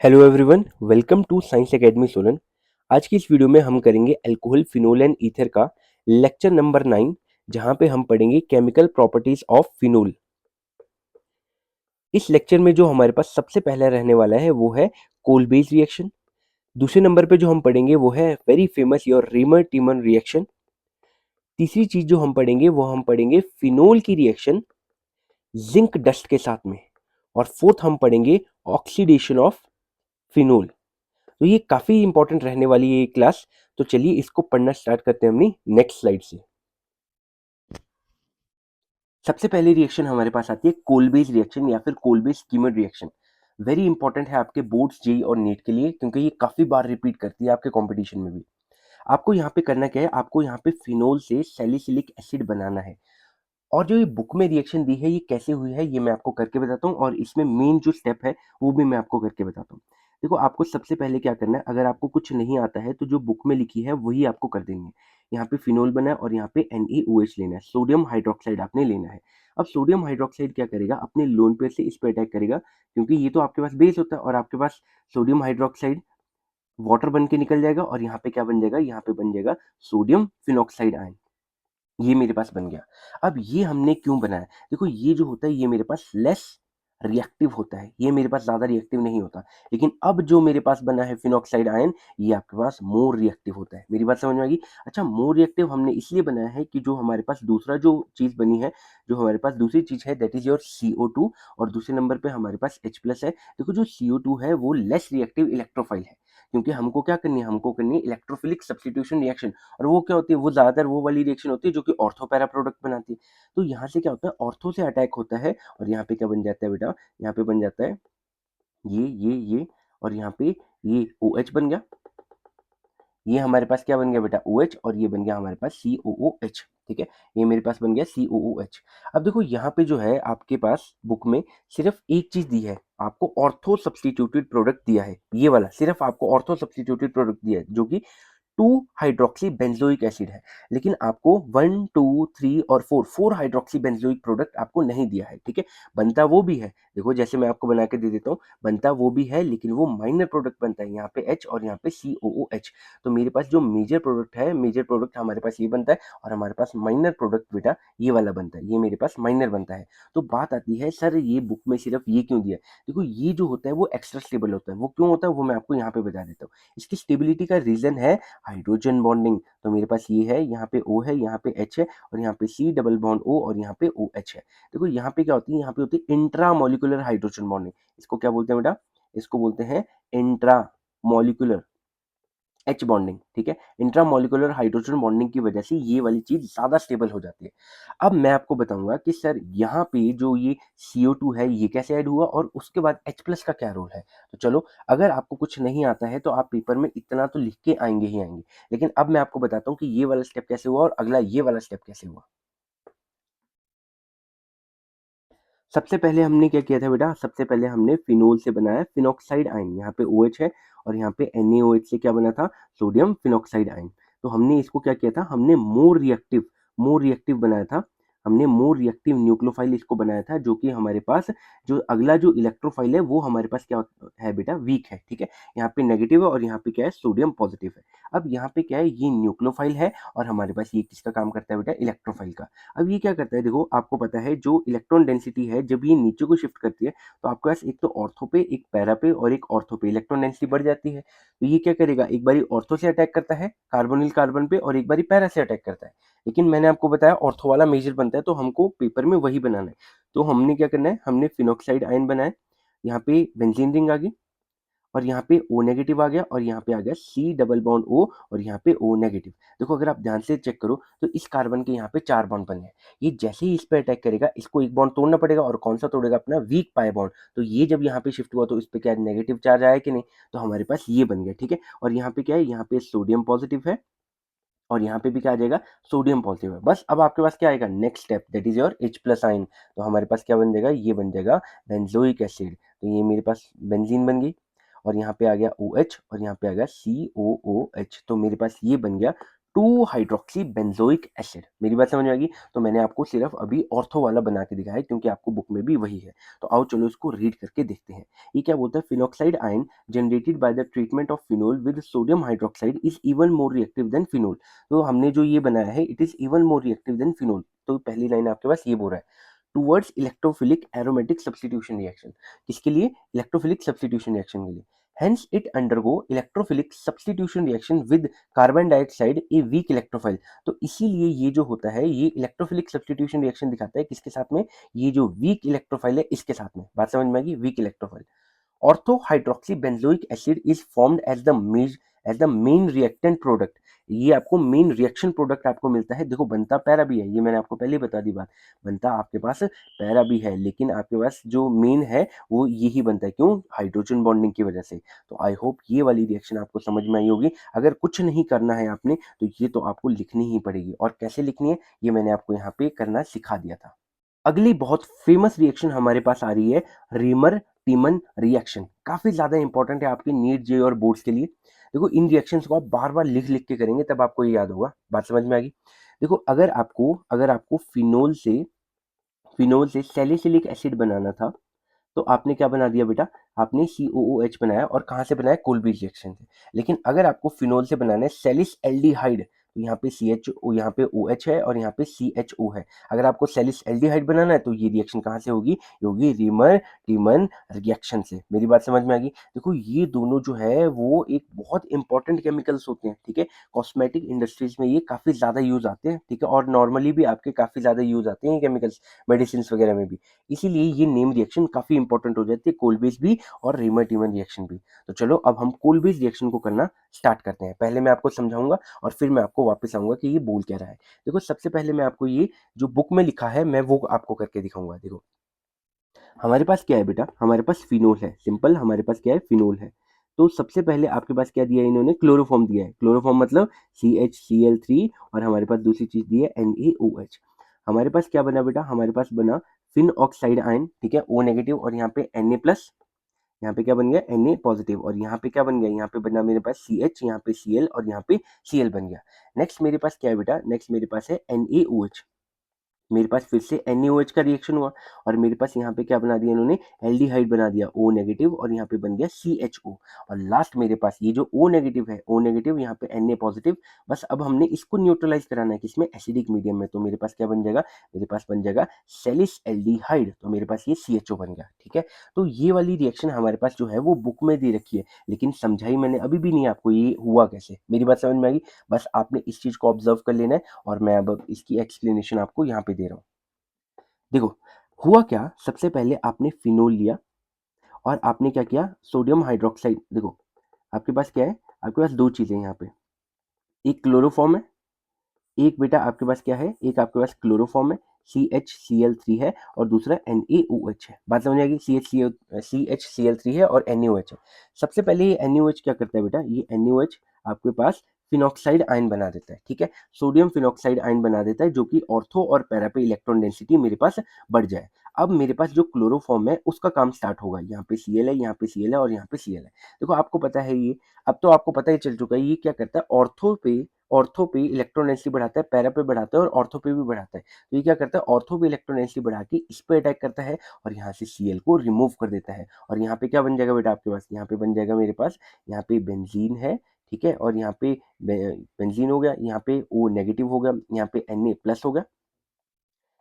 Hello everyone, welcome to science academy Solan. आज की इस वीडियो में हम करेंगे अल्कोहल, फिनोल एंड ईथर का लेक्चर नंबर 9, जहां पे हम पढ़ेंगे केमिकल प्रॉपर्टीज ऑफ फिनोल। इस लेक्चर में जो हमारे पास सबसे पहला रहने वाला है वो है कोल बेस रिएक्शन। दूसरे नंबर पे जो हम पढ़ेंगे वो है very famous your reamer टीमन reaction. तीसरी चीज जो हम पढ़ेंगे वो हम पढ़ेंगे फिनोल की रिएक्शन जिंक डस्ट के साथ में। और फोर्थ हम पढ़ेंगे ऑक्सीडेशन ऑफ फिनोल। तो ये काफी इंपॉर्टेंट रहने वाली है ये क्लास। तो चलिए इसको पढ़ना स्टार्ट करते हैं अपनी नेक्स्ट स्लाइड से। सबसे पहली रिएक्शन हमारे पास आती है कोलबेज रिएक्शन या फिर कोलबेज स्कीमर रिएक्शन। वेरी इंपॉर्टेंट है आपके बोर्ड्स, जेई और नीट के लिए, क्योंकि ये काफी बार रिपीट करती है आपके कंपटीशन में भी। आपको यहाँ पे करना क्या है, आपको यहाँ पे फिनोल से सैलिसिलिक एसिड बनाना है। और जो ये बुक में रिएक्शन दी है ये कैसे हुई है ये मैं आपको करके बताता हूँ, और इसमें मेन जो स्टेप है वो भी मैं आपको करके बताता हूँ। देखो, आपको सबसे पहले क्या करना है, अगर आपको कुछ नहीं आता है तो जो बुक में लिखी है वही आपको कर देनी है। यहाँ पे फिनोल बना है और यहाँ पे NaOH लेना है, सोडियम हाइड्रोक्साइड आपने लेना है। अब सोडियम हाइड्रोक्साइड क्या करेगा, अपने लोन पेयर से इस पे अटैक करेगा, क्योंकि ये तो आपके पास बेस होता है और आपके पास सोडियम हाइड्रोक्साइड वाटर बन के निकल जाएगा, और यहाँ पे क्या बन जाएगा, यहाँ पे बन जाएगा सोडियम फिनॉक्साइड आयन। ये मेरे पास बन गया। अब ये हमने क्यों बनाया, देखो ये जो होता है ये मेरे पास लेस रिएक्टिव होता है, ये मेरे पास ज़्यादा रिएक्टिव नहीं होता। लेकिन अब जो मेरे पास बना है फिनॉक्साइड आयन, ये आपके पास मोर रिएक्टिव होता है। मेरी बात समझ में आ गई? अच्छा, मोर रिएक्टिव हमने इसलिए बनाया है कि जो हमारे पास दूसरा जो चीज़ बनी है, जो हमारे पास दूसरी चीज़ है, दैट इज़ योर CO2, और दूसरे नंबर पे हमारे पास H+ है। देखो, जो CO2 है वो लेस रिएक्टिव इलेक्ट्रोफाइल है, क्योंकि हमको क्या करनी है, हमको करनी है इलेक्ट्रोफिलिक सब्स्टिट्यूशन रिएक्शन। और वो क्या होती है, वो ज़्यादातर वो वाली रिएक्शन होती है जो कि ऑर्थो पैरा प्रोडक्ट बनाती है। तो यहाँ से क्या होता है, ऑर्थो से अटैक होता है, और यहाँ पे क्या बन जाता है बेटा, यहाँ पे बन जाता है ये, और यहाँ पे ये OH बन गया। ये हमारे पास क्या बन गया बेटा, OH, और ये बन गया हमारे पास COOH। ठीक है, ये मेरे पास बन गया COOH। अब देखो यहाँ पे जो है आपके पास बुक में सिर्फ एक चीज दी है, आपको ऑर्थो सब्स्टिट्यूटेड प्रोडक्ट दिया है, ये वाला सिर्फ आपको ऑर्थो सब्स्टिट्यूटेड प्रोडक्ट दिया है, जो कि 2 हाइड्रोक्सी बेंजोइक एसिड है। लेकिन आपको 1 2 3 और 4 हाइड्रोक्सी बेंजोइक प्रोडक्ट आपको नहीं दिया है। ठीक है, बनता वो भी है, देखो जैसे मैं आपको बना के दे देता हूँ, बनता वो भी है, लेकिन वो माइनर प्रोडक्ट बनता है, यहाँ पे H और यहाँ पे COOH। तो मेरे पास जो मेजर प्रोडक्ट है, मेजर प्रोडक्ट हमारे पास ये बनता है, और हमारे पास माइनर प्रोडक्ट बेटा ये वाला बनता है, ये मेरे पास माइनर बनता है। तो बात आती है, सर ये बुक में सिर्फ ये क्यों दिया है? देखो, ये जो होता है वो एक्स्ट्रा स्टेबल होता है। वो क्यों होता है वो मैं आपको यहाँ पे बता देता हूँ। इसकी स्टेबिलिटी का रीजन है हाइड्रोजन बॉन्डिंग। तो मेरे पास ये है, यहाँ पे O है, यहाँ पे H है, और यहाँ पे C डबल बॉन्ड O, और यहाँ पे OH है। देखो यहाँ पे क्या होती है, यहाँ पे होती है इंट्रा मॉलिक्यूलर हाइड्रोजन बॉन्डिंग। इसको क्या बोलते हैं बेटा, इसको बोलते हैं इंट्रा मॉलिक्यूलर H बॉन्डिंग। ठीक है, इंट्रा मॉलिक्यूलर हाइड्रोजन बॉन्डिंग की वजह से ये वाली चीज ज्यादा स्टेबल हो जाती है। अब मैं आपको बताऊंगा कि सर यहाँ पे जो ये CO2 है ये कैसे ऐड हुआ, और उसके बाद H+ का क्या रोल है। तो चलो, अगर आपको कुछ नहीं आता है तो आप पेपर में इतना तो लिख के आएंगे ही आएंगे, लेकिन अब मैं आपको बताता हूँ कि ये वाला स्टेप कैसे हुआ और अगला ये वाला स्टेप कैसे हुआ। सबसे पहले हमने क्या किया था बेटा, सबसे पहले हमने फिनोल से बनाया फिनॉक्साइड आयन, यहाँ पे OH है, और यहाँ पे NaOH से क्या बना था, सोडियम फिनॉक्साइड आयन। तो हमने इसको क्या किया था, हमने मोर रिएक्टिव बनाया था। हमने मोर रिएक्टिव न्यूक्लियोफाइल इसको बनाया था, जो कि हमारे पास जो अगला जो इलेक्ट्रोफाइल है वो हमारे पास क्या है बेटा, वीक है। ठीक है, यहाँ पे नेगेटिव है और यहाँ पे क्या है, सोडियम पॉजिटिव है। अब यहाँ पे क्या है, ये न्यूक्लियोफाइल है, और हमारे पास ये किसका काम करता है बेटा, इलेक्ट्रोफाइल का। अब ये क्या करता है, देखो आपको पता है जो इलेक्ट्रॉन डेंसिटी है जब ये नीचे को शिफ्ट करती है, तो आपके पास एक तो ऑर्थो पे, एक पैरा पे और एक ऑर्थो पे इलेक्ट्रॉन डेंसिटी बढ़ जाती है। तो ये क्या करेगा, एक बारी ऑर्थो से अटैक करता है कार्बोनिल कार्बन पे, और एक बारी पैरा से अटैक करता है। लेकिन मैंने आपको बताया ऑर्थो वाला मेजर बनता है, तो हमको पेपर में वही बनाना है। तो हमने क्या करना है, हमने फिनॉक्साइड आयन बनाया, यहाँ पे बेंजीन रिंग आ गई, और यहाँ पे O नेगेटिव आ गया, और यहाँ पे आ गया C डबल बॉन्ड O, और यहाँ पे O नेगेटिव। देखो अगर आप ध्यान से चेक करो तो इस कार्बन के यहाँ पे 4 बॉन्ड बने हैं। ये जैसे ही इस पे अटैक करेगा, इसको एक बॉन्ड तोड़ना पड़ेगा, और कौन सा तोड़ेगा, अपना वीक पाई बॉन्ड। तो ये जब यहाँ पे शिफ्ट हुआ तो इस पे क्या नेगेटिव चार्ज आया कि नहीं, तो हमारे पास ये बन गया। ठीक है, और यहाँ पे क्या है, यहाँ पे सोडियम पॉजिटिव है, और यहाँ पे भी क्या आ जाएगा, सोडियम पॉजिटिव है। बस अब आपके पास क्या आएगा, next step, that is your H+ आइन। तो हमारे पास क्या बन जाएगा, ये बन जाएगा बेंजोइक एसिड। तो ये मेरे पास बेंजीन बन गई, और यहाँ पे आ गया OH, और यहाँ पे आ गया COOH। तो मेरे पास ये बन गया 2 हाइड्रोक्सी बेंजोइक एसिड। मेरी बात समझ में आ गई? तो मैंने आपको सिर्फ अभी ऑर्थो वाला बना के दिखाया है क्योंकि आपको बुक में भी वही है। तो आओ चलो इसको रीड करके देखते हैं। ये क्या बोलता है? Phenoxide ion generated by the treatment of phenol with sodium hydroxide is even more reactive than phenol. तो हमने जो ये बनाया है, it is even more reactive than phenol. तो पहली लाइन आपके पास ये बोल रहा है, towards electrophilic aromatic substitution reaction. किसके लिए? इलेक्ट्रोफिलिक सब्स्टिट्यूशन रिएक्शन के लिए। Hence it undergo electrophilic substitution reaction with carbon dioxide a weak electrophile. तो इसीलिए ये जो होता है, ये इलेक्ट्रोफिलिक सब्स्टिट्यूशन रिएक्शन दिखाता है किसके साथ में? ये जो वीक इलेक्ट्रोफाइल है इसके साथ में। बात समझ में आ गई? Weak electrophile. Ortho hydroxy benzoic acid is formed as the main reactant product. ये आपको मेन रिएक्शन प्रोडक्ट आपको मिलता है। देखो बनता पैरा भी है, ये मैंने आपको पहले ही बता दी बात। बनता आपके पास पैरा भी है, लेकिन आपके पास जो मेन है वो यही बनता है। क्यों? हाइड्रोजन बॉन्डिंग की वजह से। तो आई होप ये वाली रिएक्शन आपको समझ में आई होगी। अगर कुछ नहीं करना है आपने, तो ये तो आपको लिखनी ही पड़ेगी। और कैसे लिखनी है ये मैंने आपको यहाँ पे करना सिखा दिया था। अगली बहुत फेमस रिएक्शन हमारे पास आ रही है, रीमर टीमन रिएक्शन। काफी ज्यादा इंपॉर्टेंट है आपके नीट जे और बोर्ड्स के लिए। देखो इन रिएक्शंस को आप बार बार लिख लिख के करेंगे तब आपको ये याद होगा। बात समझ में आ गई? देखो अगर आपको फिनोल से सैलिसिलिक एसिड बनाना था, तो आपने क्या बना दिया बेटा? आपने COOH बनाया। और कहाँ से बनाया? कोल्बीज रिएक्शन से। लेकिन अगर आपको फिनोल से बनाना है सैलिस एल्डिहाइड, तो यहाँ पे CHO, यहाँ पे OH है और यहाँ पे CHO है। अगर आपको सैलिस एल्डिहाइड बनाना है तो ये रिएक्शन कहाँ से होगी? ये होगी रीमर टीमन रिएक्शन से। मेरी बात समझ में आ गई? देखो ये दोनों जो है वो एक बहुत इंपॉर्टेंट केमिकल्स होते हैं, ठीक है। कॉस्मेटिक इंडस्ट्रीज में ये काफी ज्यादा यूज आते हैं, ठीक है। और नॉर्मली भी आपके काफी ज्यादा यूज आते हैं केमिकल्स, मेडिसिन वगैरह में भी। इसीलिए ये नेम रिएक्शन काफी इंपॉर्टेंट हो जाती है, कोल्बेज भी और रीमर टीमन रिएक्शन भी। तो चलो अब हम कोल्बेज रिएक्शन को करना स्टार्ट करते हैं। पहले मैं आपको समझाऊंगा और फिर मैं आपको वापस आऊंगा कि ये बोल क्या रहा है। देखो सबसे पहले मैं आपको ये जो बुक में लिखा है मैं वो आपको करके दिखाऊंगा। देखो हमारे पास क्या है बेटा? हमारे पास फिनोल है। सिंपल, हमारे पास क्या है? फिनोल है। तो सबसे पहले आपके पास क्या दिया है इन्होंने? क्लोरोफॉर्म दिया है। क्लोरोफॉर्म मतलब CHCl3, और हमारे पास दूसरी चीज दी है NaOH। हमारे पास क्या बना बेटा? हमारे पास बना फिन ऑक्साइड आयन, ठीक है, O नेगेटिव, और यहाँ पे Na+, यहाँ पे क्या बन गया? Na पॉजिटिव, और यहाँ पे क्या बन गया? यहाँ पे बना मेरे पास CH, यहाँ पे Cl, और यहाँ पे Cl बन गया। नेक्स्ट मेरे पास क्या है बेटा? नेक्स्ट मेरे पास है NaOH। मेरे पास फिर से NaOH का रिएक्शन हुआ, और मेरे पास यहाँ पे क्या बना दिया इन्होंने? एल्डिहाइड बना दिया, O नेगेटिव, और यहाँ पे बन गया CHO। और लास्ट मेरे पास ये जो O नेगेटिव है, O नेगेटिव, यहाँ पे Na पॉजिटिव। बस अब हमने इसको न्यूट्रलाइज कराना है किसमें? एसिडिक मीडियम में। तो मेरे पास क्या बन जाएगा? मेरे पास बन जाएगा सेलिस एल्डिहाइड। तो मेरे पास ये CHO बन गया, ठीक है। तो ये वाली रिएक्शन हमारे पास जो है वो बुक में दे रखी है, लेकिन समझाई मैंने अभी भी नहीं आपको ये हुआ कैसे। मेरी बात समझ में आ गई? बस आपने इस चीज को ऑब्जर्व कर लेना है, और मैं अब इसकी एक्सप्लेनेशन आपको यहाँ पे दे रहा हूँ। देखो हुआ क्या, सबसे पहले आपने फिनोल लिया और आपने क्या किया? Sodium hydroxide. देखो आपके पास क्या है? आपके पास दो चीजें यहाँ पे, एक क्लोरोफॉर्म है, एक बेटा आपके पास क्या है? एक आपके पास क्लोरोफॉर्म है, CHCl3 है, और दूसरा NaOH है। बात समझ आएगी? CHCl3 है और NaOH है। सबसे पहले ये NaOH क्या करता है बेटा? ये NaOH आपके पास फिनॉक्साइड आयन बना देता है, ठीक है। सोडियम फिनॉक्साइड आयन बना देता है, जो कि ऑर्थो और पैरा पे इलेक्ट्रॉन डेंसिटी मेरे पास बढ़ जाए। अब मेरे पास जो क्लोरोफॉर्म है उसका काम स्टार्ट होगा। यहाँ पे Cl है, यहाँ पे Cl है, और यहाँ पे Cl है। देखो आपको पता है ये, अब तो आपको पता ही चल चुका है ये क्या करता है। ऑर्थो पे इलेक्ट्रॉन डेंसिटी बढ़ाता है, पैरा पे बढ़ाता है, और ऑर्थो पे भी बढ़ाता है। तो ये क्या करता है? ऑर्थो पे इलेक्ट्रॉन डेंसिटी बढ़ा के इस पे अटैक करता है, और यहाँ से Cl को रिमूव कर देता है। और यहाँ पे क्या बन जाएगा बेटा आपके पास? यहाँ पे बन जाएगा मेरे पास, यहाँ पे बेंजीन है, ठीक है। और यहाँ पे बेंजीन हो गया, यहाँ पे O नेगेटिव हो गया, यहाँ पे Na+ हो गया,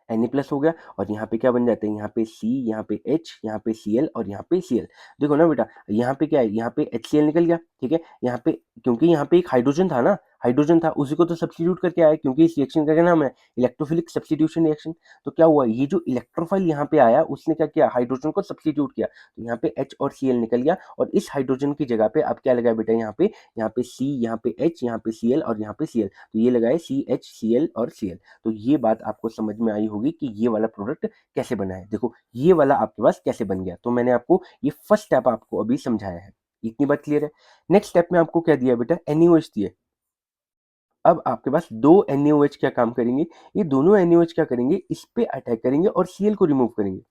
Na+ हो गया, और यहाँ पे क्या बन जाते हैं? यहाँ पे C, यहाँ पे H, यहाँ पे Cl, और यहाँ पे Cl। देखो ना बेटा, यहाँ पे क्या है? यहाँ पे HCl निकल गया, ठीक है। यहाँ पे क्योंकि यहाँ पे एक हाइड्रोजन था ना, हाइड्रोजन था, उसी को तो सब्स्टिट्यूट करके आया, क्योंकि इस रिएक्शन का क्या नाम है? Electrophilic substitution reaction. तो क्या हुआ? ये जो इलेक्ट्रोफाइल यहाँ पे आया, उसने क्या किया? हाइड्रोजन को सब्स्टिट्यूट किया। तो यहाँ पे H और Cl निकल गया, और इस हाइड्रोजन की जगह पे अब क्या लगा बेटा? यहाँ पे C, यहाँ पे H, यहाँ पे Cl, और यहाँ पे Cl। तो ये लगाए CHCl और Cl। तो ये बात आपको समझ में आई होगी कि ये वाला प्रोडक्ट कैसे बना है। देखो ये वाला आपके पास कैसे बन गया, तो मैंने आपको ये फर्स्ट स्टेप आपको अभी समझाया है। इतनी बात क्लियर है? नेक्स्ट स्टेप में आपको क्या दिया बेटा? NaOH दिए। अब आपके पास दो NaOH क्या काम करेंगे? ये दोनों NaOH क्या करेंगे? इस पे अटैक करेंगे और Cl को रिमूव करेंगे।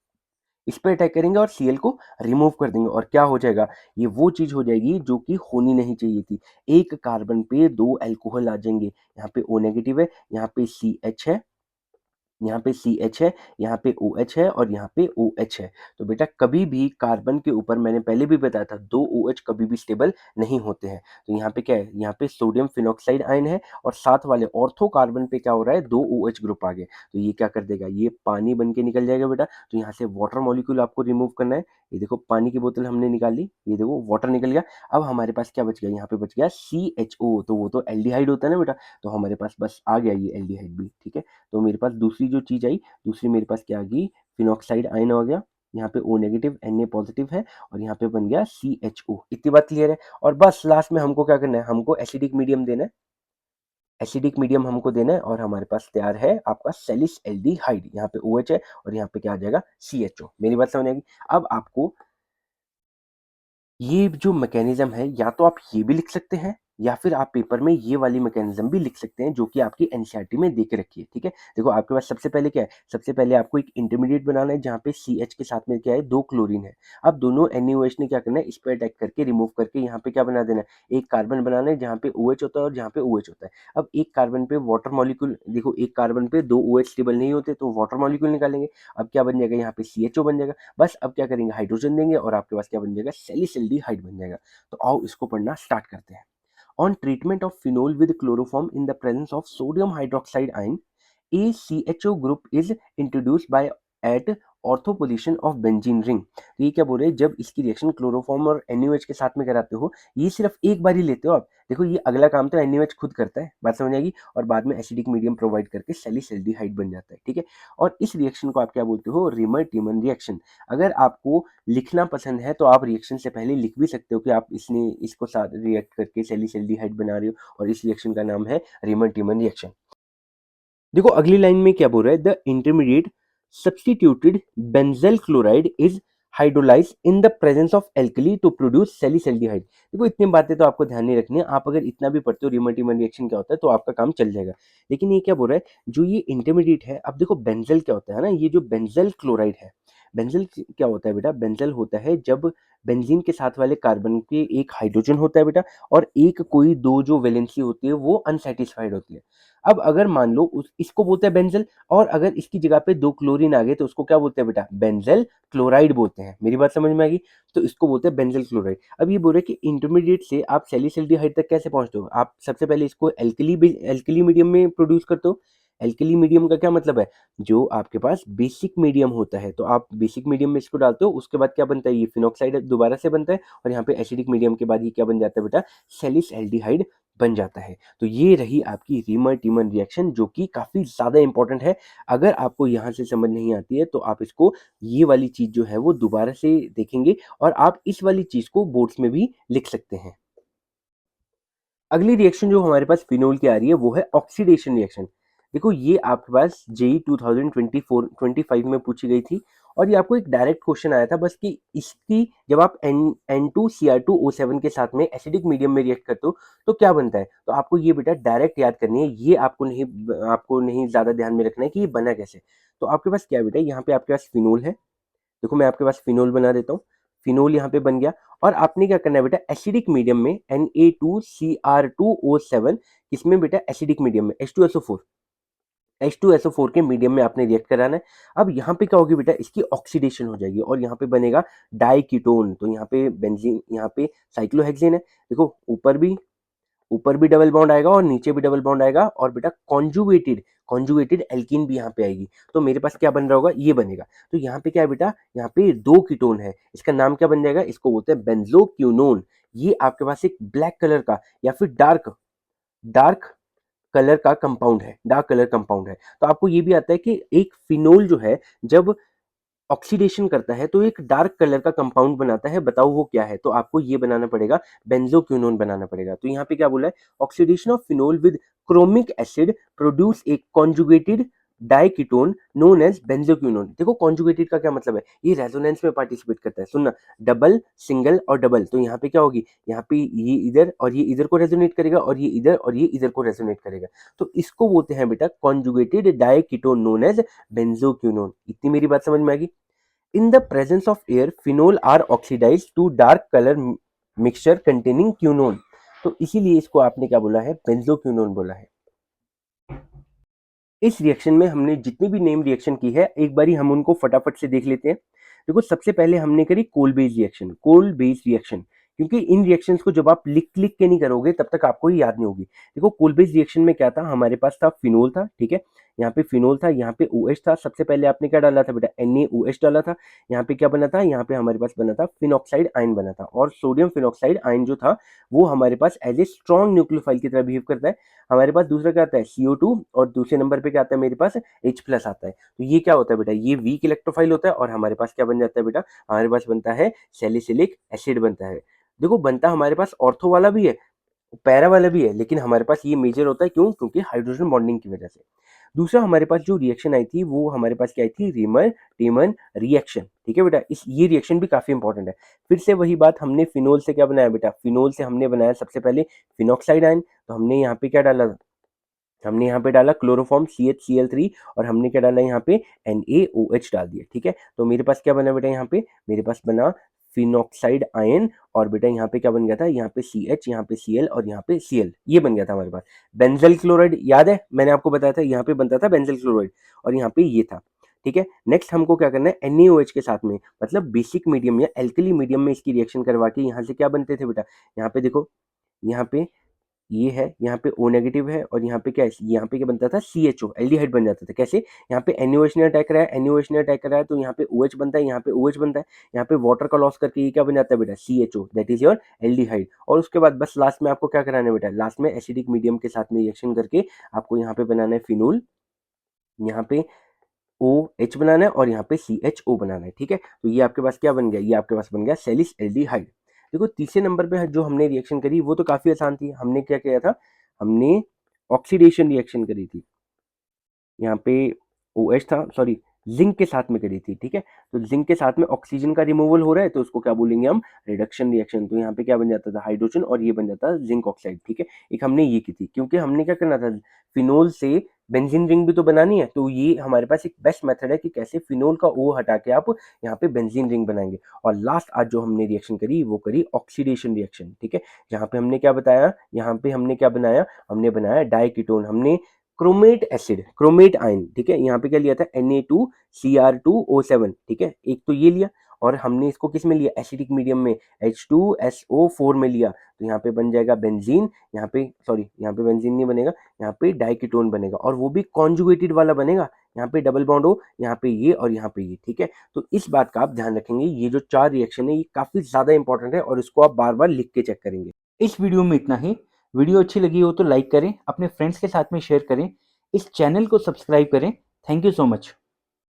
इस पे अटैक करेंगे और Cl को रिमूव कर देंगे और क्या हो जाएगा, ये वो चीज़ हो जाएगी जो कि होनी नहीं चाहिए थी। एक कार्बन पे 2 अल्कोहल आ जाएँगे, यहाँ पे O नेगेटिव है, यहाँ पे CH है, यहाँ पे CH है, यहाँ पे OH है और यहाँ पे OH है। तो बेटा कभी भी कार्बन के ऊपर मैंने पहले भी बताया था 2 OH कभी भी स्टेबल नहीं होते हैं। तो यहाँ पे क्या है, यहाँ पे सोडियम फिनॉक्साइड आयन है और साथ वाले ऑर्थो कार्बन पे क्या हो रहा है, 2 OH ग्रुप आ गए। तो ये क्या कर देगा, ये पानी बन के निकल जाएगा बेटा। तो यहाँ से वाटर मॉलिक्यूल आपको रिमूव करना है। ये देखो पानी की बोतल हमने निकाली, ये देखो वाटर निकल गया। अब हमारे पास क्या बच गया, यहाँ पे बच गया CHO, तो वो तो एल्डिहाइड होता है ना बेटा, तो हमारे पास बस आ गया ये एल्डिहाइड भी, ठीक है। तो मेरे पास दूसरी जो चीज़ आई, दूसरी मेरे पास क्या आ गई, फिनॉक्साइड आयन आ गया। यहाँ पे O नेगेटिव Na पॉजिटिव है और यहाँ पे बन गया CHO। इतनी बात क्लियर है। और बस लास्ट में हमको क्या करना है, हमको एसिडिक मीडियम देना है। एसिडिक मीडियम हमको देना है और हमारे पास तैयार है आपका सैलिस एल्डिहाइड। यहाँ पे OH है और यहाँ पे क्या आ जाएगा, CHO। मेरी बात समझ आएगी। अब आपको ये जो मैकेनिज्म है, या तो आप ये भी लिख सकते हैं या फिर आप पेपर में ये वाली मैकेनिज्म भी लिख सकते हैं जो कि आपकी एनसीईआरटी में दे के रखी है, ठीक है। देखो आपके पास सबसे पहले क्या है, सबसे पहले आपको एक इंटरमीडिएट बनाना है जहाँ पे CH के साथ में क्या है, 2 क्लोरीन है। अब दोनों NaOH ने क्या करना है, इस पे अटैक करके रिमूव करके यहाँ पे क्या बना देना है, एक कार्बन बनाना है जहाँ पे OH होता है और जहाँ पे OH होता है। अब एक कार्बन पे वाटर मॉलिक्यूल, देखो एक कार्बन पे 2 OH स्टेबल नहीं होते तो वाटर मॉलिक्यूल निकालेंगे। अब क्या बन जाएगा, यहाँ पे CHO बन जाएगा। बस अब क्या करेंगे, हाइड्रोजन देंगे और आपके पास क्या बन जाएगा, सैलिसिल्डिहाइड बन जाएगा। तो आओ इसको पढ़ना स्टार्ट करते हैं। On treatment of phenol with chloroform in the presence of sodium hydroxide ion, a CHO group is introduced by at ortho position of benzene ring. तो ये क्या बोल रहे हैं, जब इसकी रिएक्शन क्लोरोफॉर्म और NaOH के साथ में कराते हो, ये सिर्फ एक बार ही लेते हो आप। देखो ये अगला काम तो NaOH खुद करता है, बात समझ आएगी, और बाद में एसिडिक मीडियम प्रोवाइड करके सैलिसल्डिहाइड बन जाता है, ठीक है। और इस रिएक्शन को आप क्या बोलते हो, रिमर टीमन रिएक्शन। अगर आपको लिखना पसंद है तो आप रिएक्शन से पहले लिख भी सकते हो कि आप इसको साथ रिएक्ट करके सैलिसल्डिहाइड बना रहे हो, और इस रिएक्शन का नाम है रिमर टीमन रिएक्शन। देखो अगली लाइन में क्या बोल रहा है, the intermediate substituted benzal chloride is hydrolyse in the presence of alkali to produce salicylaldehyde. देखो इतनी बातें तो आपको ध्यान नहीं रखनी है, आप अगर इतना भी पढ़ते हो रिमर रिएक्शन क्या होता है तो आपका काम चल जाएगा। लेकिन ये क्या बोल रहा है, जो ये इंटरमीडिएट है, अब देखो बेंजल क्या होता है ना, ये जो बेंजल क्लोराइड है, बेंजल क्या होता है बेटा, बेंजल होता है जब बेंजीन के साथ वाले कार्बन के एक हाइड्रोजन होता है बेटा, और एक कोई दो जो वैलेंसी होती है वो अनसेटिस्फाइड होती है। अब अगर मान लो इसको बोलते हैं बेंजल, और अगर इसकी जगह पे 2 क्लोरीन आ गए तो उसको क्या बोलते हैं बेटा, बेंजल क्लोराइड बोलते हैं। मेरी बात समझ में आ गई। तो इसको बोलते हैं बेंजल क्लोराइड। अब ये बोल रहे हैं कि इंटरमीडिएट से आप सैलिसल्डिहाइड तक कैसे पहुंचते हो, आप सबसे पहले इसको एल्कली मीडियम में प्रोड्यूस करते हो। एल्कली मीडियम का क्या मतलब है, जो आपके पास बेसिक मीडियम होता है, तो आप बेसिक मीडियम में इसको डालते हो, उसके बाद क्या बनता है, ये फिनॉक्साइड दोबारा से बनता है, और यहाँ पे एसिडिक मीडियम के बाद ये क्या बन जाता है बेटा, सैलिसल्डिहाइड बन जाता है। तो ये रही आपकी रीमर टीमन रिएक्शन, जो कि काफी ज्यादा इंपॉर्टेंट है। अगर आपको यहाँ से समझ नहीं आती है तो आप इसको, ये वाली चीज जो है वो दोबारा से देखेंगे, और आप इस वाली चीज को बोर्ड्स में भी लिख सकते हैं। अगली रिएक्शन जो हमारे पास फिनोल की आ रही है वो है ऑक्सीडेशन रिएक्शन। देखो ये आपके पास जेई 2024-25 में पूछी गई थी, और ये आपको एक डायरेक्ट क्वेश्चन आया था बस कि इसकी जब आप N2Cr2O7 के साथ में एसिडिक मीडियम में रिएक्ट करते हो तो क्या बनता है। तो आपको ये बेटा डायरेक्ट याद करनी है, ये आपको नहीं ज्यादा ध्यान में रखना है कि ये बना कैसे। तो आपके पास क्या है बेटा, यहाँ पे आपके पास फिनोल है। देखो मैं आपके पास फिनोल बना देता हूँ। फिनोल यहाँ पे बन गया, और आपने क्या करना है बेटा, एसिडिक मीडियम में Na2Cr2O7, इसमें बेटा एसिडिक मीडियम में H2SO4 के मीडियम में आपने रिएक्ट कराना है। अब यहाँ पे क्या होगी बेटा, इसकी ऑक्सीडेशन हो जाएगी और यहाँ पे बनेगा डाइकीटोन। तो यहाँ पे बेंजीन, यहाँ पे साइक्लोहेक्सेन है। देखो ऊपर भी डबल बॉन्ड आएगा और नीचे भी डबल बॉन्ड आएगा, और बेटा कॉन्जुगेटेड कॉन्जुगेटेड एल्कीन भी यहाँ पे आएगी। तो मेरे पास क्या बन रहा होगा, ये बनेगा। तो यहाँ पे क्या है बेटा, यहाँ पे 2 कीटोन है, इसका नाम क्या बन जाएगा, इसको बोलते हैं बेंजोक्विनोन। ये आपके पास एक ब्लैक कलर का या फिर डार्क डार्क कलर का कंपाउंड है, डार्क कलर कंपाउंड है। तो आपको ये भी आता है कि एक फिनोल जो है जब ऑक्सीडेशन करता है तो एक डार्क कलर का कंपाउंड बनाता है, बताओ वो क्या है। तो आपको ये बनाना पड़ेगा, बेंजोक्विनोन बनाना पड़ेगा। तो यहाँ पे क्या बोला है, oxidation of phenol with chromic acid produce a conjugated diketone known as benzoquinone. देखो कॉन्जुगेटेड का क्या मतलब है, ये रेजोनेंस में पार्टिसिपेट करता है। सुनना, डबल सिंगल और डबल, तो यहाँ पे क्या होगी, यहाँ पे ये इधर और ये इधर को रेजोनेट करेगा, और ये इधर और ये इधर को रेजोनेट करेगा। तो इसको बोलते हैं बेटा conjugated diketone known as benzoquinone. इतनी मेरी बात समझ में आ गई। In the presence of air phenol are oxidise to dark colour mixture containing quinone. तो इसीलिए इसको आपने क्या बोला है, बेंजोक्यूनोन बोला है। इस रिएक्शन में हमने जितनी भी नेम रिएक्शन की है एक बारी हम उनको फटाफट से देख लेते हैं। देखो सबसे पहले हमने करी Kolbe's reaction, Kolbe's reaction, क्योंकि इन रिएक्शंस को जब आप लिख लिख के नहीं करोगे तब तक आपको ये याद नहीं होगी। देखो कोल बेस रिएक्शन में क्या था, हमारे पास था फिनोल था, ठीक है, यहाँ पे फिनोल था, यहाँ पे OH था। सबसे पहले आपने क्या डाला था बेटा, NaOH डाला था। यहाँ पे क्या बना था, यहाँ पे हमारे पास बना था फिनॉक्साइड आयन बना था, और सोडियम फिनॉक्साइड आयन जो था वो हमारे पास एज ए स्ट्रॉन्ग न्यूक्लियोफाइल की तरह बिहेव करता है। हमारे पास दूसरा क्या आता है, CO2, और दूसरे नंबर पे क्या आता है मेरे पास, H+ आता है। तो ये क्या होता है बेटा, ये वीक इलेक्ट्रोफाइल होता है, और हमारे पास क्या बन जाता है बेटा, हमारे पास बनता है सैलिसिलिक एसिड बनता है। देखो बनता हमारे पास ऑर्थो वाला भी है, पैरा वाला भी है, लेकिन हमारे पास ये मेजर होता है, क्यों, क्योंकि हाइड्रोजन बॉन्डिंग की वजह से। दूसरा हमारे पास जो रिएक्शन आई थी वो हमारे पास क्या आई थी, रीमर टीमन रिएक्शन, ठीक है बेटा, इस ये रिएक्शन भी काफी इंपॉर्टेंट है। फिर से वही बात, हमने फिनोल से क्या बनाया बेटा, फिनोल से हमने बनाया सबसे पहले फिनॉक्साइड आयन। तो हमने यहाँ पे क्या डाला, हमने यहाँ पे डाला क्लोरोफॉर्म CHCl3, और हमने क्या डाला यहाँ पे, NaOH डाल दिया, ठीक है। तो मेरे पास क्या बना बेटा, यहाँ पे मेरे पास बना फिनॉक्साइड आयन, और बेटा यहाँ पे क्या बन गया था, यहाँ पे CH, यहाँ पे Cl, और यहाँ पे Cl, ये बन गया था हमारे पास। बेंजल क्लोराइड याद है, मैंने आपको बताया था यहाँ पे बनता था बेंजल क्लोराइड, और यहाँ पे ये था, ठीक है। नेक्स्ट हमको क्या करना है, NaOH के साथ में, मतलब बेसिक मीडियम या एल्कली मीडियम में इसकी रिएक्शन करवा के यहाँ से क्या बनते थे बेटा, यहाँ पे देखो, यहाँ पे ये है, यहाँ पे O नेगेटिव है, और यहाँ पे क्या है, यहाँ पे क्या बनता था, CHO, एल्डिहाइड बन जाता था। कैसे, यहाँ पे NaOH ने अटैक करा है, NaOH ने अटैक करा है, तो यहाँ पे OH बनता है, यहाँ पे OH बनता है, यहाँ पे वाटर का लॉस करके ये क्या बन जाता है बेटा, CHO, that is your aldehyde. और उसके बाद बस लास्ट में आपको क्या कराना है बेटा, लास्ट में एसिडिक मीडियम के साथ में रिएक्शन करके आपको यहाँ पे बनाना है फिनोल, यहाँ पे OH बनाना है, और यहाँ पे CHO बनाना है, ठीक है। तो ये आपके पास क्या बन गया, ये आपके पास बन गया सैलिस एल्डिहाइड। देखो तीसरे नंबर पे जो हमने रिएक्शन करी वो तो काफी आसान थी, हमने क्या किया था, हमने ऑक्सीडेशन रिएक्शन करी थी। यहाँ पे OH था, सॉरी, जिंक के साथ में करी थी, ठीक है। तो जिंक के साथ में ऑक्सीजन का रिमूवल हो रहा है, तो उसको क्या बोलेंगे हम, रिडक्शन रिएक्शन। तो यहाँ पे क्या बन जाता था, हाइड्रोजन, और ये बन जाता जिंक ऑक्साइड, ठीक है। एक हमने ये की थी, क्योंकि हमने क्या करना था, फिनोल से बेंजीन रिंग भी तो बनानी है, तो ये हमारे पास एक बेस्ट मेथड है कि कैसे फिनोल का O हटा के आप यहाँ पे बेंजीन रिंग बनाएंगे। और लास्ट आज जो हमने रिएक्शन करी वो करी ऑक्सीडेशन रिएक्शन, ठीक है। जहाँ पे हमने क्या बताया, यहाँ पे हमने क्या बनाया, हमने बनाया डाइकीटोन, हमने क्रोमेट एसिड, क्रोमेट आयन, ठीक है। यहाँ पे क्या लिया था, Na2Cr2O7, ठीक है, एक तो ये लिया, और हमने इसको किस में लिया, एसिडिक मीडियम में, H2SO4 में लिया। तो यहाँ पे बन जाएगा बेंजीन, यहाँ पे सॉरी, यहाँ पे बेंजीन नहीं बनेगा, यहाँ पे डाइकीटोन बनेगा, और वो भी कॉन्जुगेटेड वाला बनेगा। यहाँ पे डबल बॉन्ड हो, यहाँ पे ये और यहाँ पे ये, ठीक है। तो इस बात का आप ध्यान रखेंगे, ये जो 4 रिएक्शन है ये काफी ज्यादा इंपॉर्टेंट है, और इसको आप बार बार लिख के चेक करेंगे। इस वीडियो में इतना ही। वीडियो अच्छी लगी हो तो लाइक करें, अपने फ्रेंड्स के साथ में शेयर करें, इस चैनल को सब्सक्राइब करें। Thank you so much.